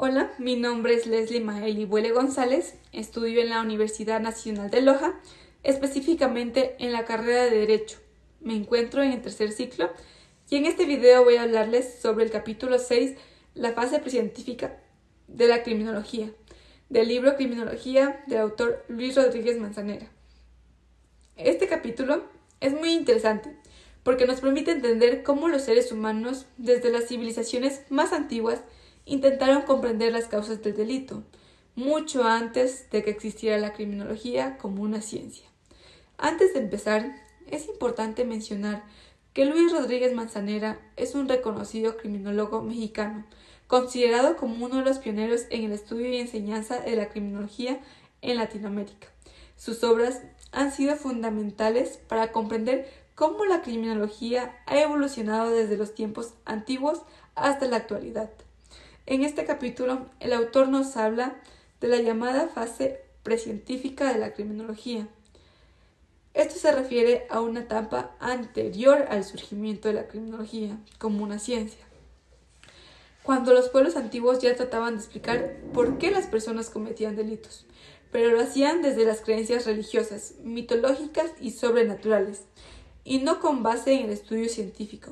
Hola, mi nombre es Leslie Maeli Buele González, estudio en la Universidad Nacional de Loja, específicamente en la carrera de Derecho. Me encuentro en el tercer ciclo y en este video voy a hablarles sobre el capítulo 6, la fase precientífica de la criminología, del libro Criminología del autor Luis Rodríguez Manzanera. Este capítulo es muy interesante porque nos permite entender cómo los seres humanos, desde las civilizaciones más antiguas, intentaron comprender las causas del delito, mucho antes de que existiera la criminología como una ciencia. Antes de empezar, es importante mencionar que Luis Rodríguez Manzanera es un reconocido criminólogo mexicano, considerado como uno de los pioneros en el estudio y enseñanza de la criminología en Latinoamérica. Sus obras han sido fundamentales para comprender cómo la criminología ha evolucionado desde los tiempos antiguos hasta la actualidad. En este capítulo, el autor nos habla de la llamada fase precientífica de la criminología. Esto se refiere a una etapa anterior al surgimiento de la criminología como una ciencia, cuando los pueblos antiguos ya trataban de explicar por qué las personas cometían delitos, pero lo hacían desde las creencias religiosas, mitológicas y sobrenaturales, y no con base en el estudio científico.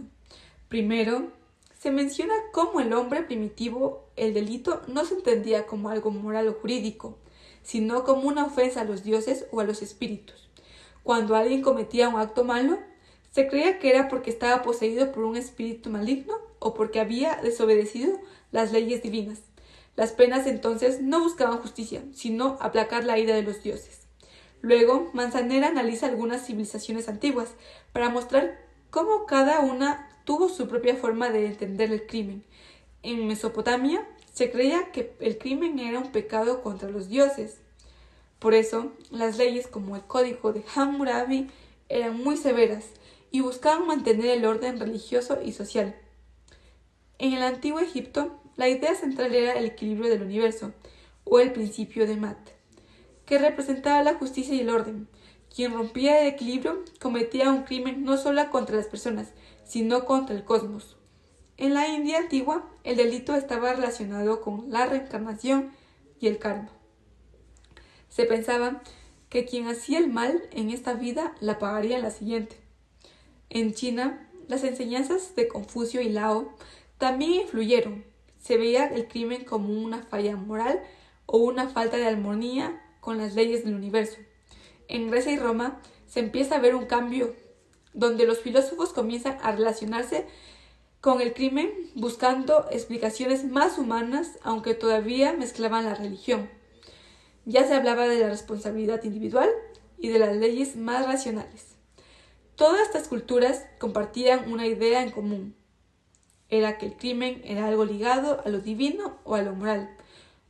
Primero, se menciona cómo el hombre primitivo, el delito, no se entendía como algo moral o jurídico, sino como una ofensa a los dioses o a los espíritus. Cuando alguien cometía un acto malo, se creía que era porque estaba poseído por un espíritu maligno o porque había desobedecido las leyes divinas. Las penas entonces no buscaban justicia, sino aplacar la ira de los dioses. Luego, Manzanera analiza algunas civilizaciones antiguas para mostrar cómo cada una tuvo su propia forma de entender el crimen. En Mesopotamia se creía que el crimen era un pecado contra los dioses. Por eso, las leyes como el Código de Hammurabi eran muy severas y buscaban mantener el orden religioso y social. En el antiguo Egipto, la idea central era el equilibrio del universo, o el principio de Mat, que representaba la justicia y el orden. Quien rompía el equilibrio cometía un crimen no solo contra las personas, sino contra el cosmos. En la India antigua, el delito estaba relacionado con la reencarnación y el karma. Se pensaba que quien hacía el mal en esta vida la pagaría en la siguiente. En China, las enseñanzas de Confucio y Lao también influyeron. Se veía el crimen como una falla moral o una falta de armonía con las leyes del universo. En Grecia y Roma se empieza a ver un cambio, donde los filósofos comienzan a relacionarse con el crimen buscando explicaciones más humanas, aunque todavía mezclaban la religión. Ya se hablaba de la responsabilidad individual y de las leyes más racionales. Todas estas culturas compartían una idea en común. Era que el crimen era algo ligado a lo divino o a lo moral,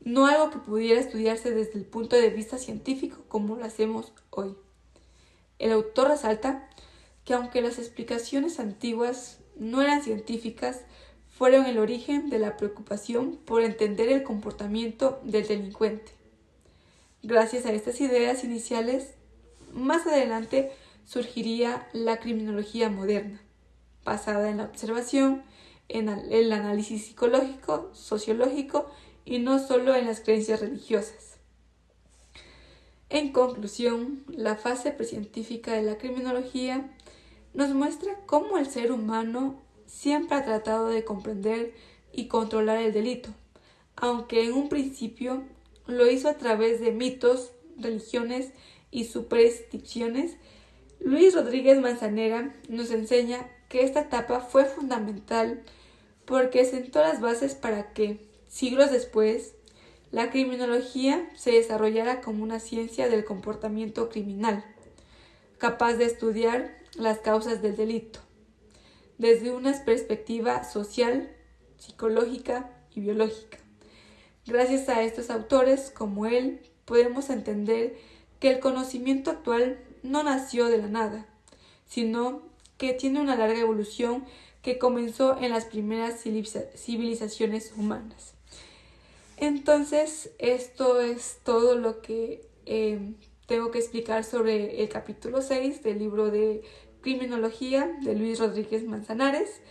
no algo que pudiera estudiarse desde el punto de vista científico como lo hacemos hoy. El autor resalta que aunque las explicaciones antiguas no eran científicas, fueron el origen de la preocupación por entender el comportamiento del delincuente. Gracias a estas ideas iniciales, más adelante surgiría la criminología moderna, basada en la observación, en el análisis psicológico, sociológico y no solo en las creencias religiosas. En conclusión, la fase precientífica de la criminología nos muestra cómo el ser humano siempre ha tratado de comprender y controlar el delito, aunque en un principio lo hizo a través de mitos, religiones y supersticiones. Luis Rodríguez Manzanera nos enseña que esta etapa fue fundamental porque sentó las bases para que, siglos después, la criminología se desarrollara como una ciencia del comportamiento criminal, capaz de estudiar las causas del delito, desde una perspectiva social, psicológica y biológica. Gracias a estos autores, como él, podemos entender que el conocimiento actual no nació de la nada, sino que tiene una larga evolución que comenzó en las primeras civilizaciones humanas. Entonces, esto es todo lo que tengo que explicar sobre el capítulo 6 del libro de Criminología de Luis Rodríguez Manzanares.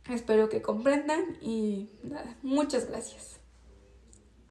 Espero que comprendan y nada, muchas gracias.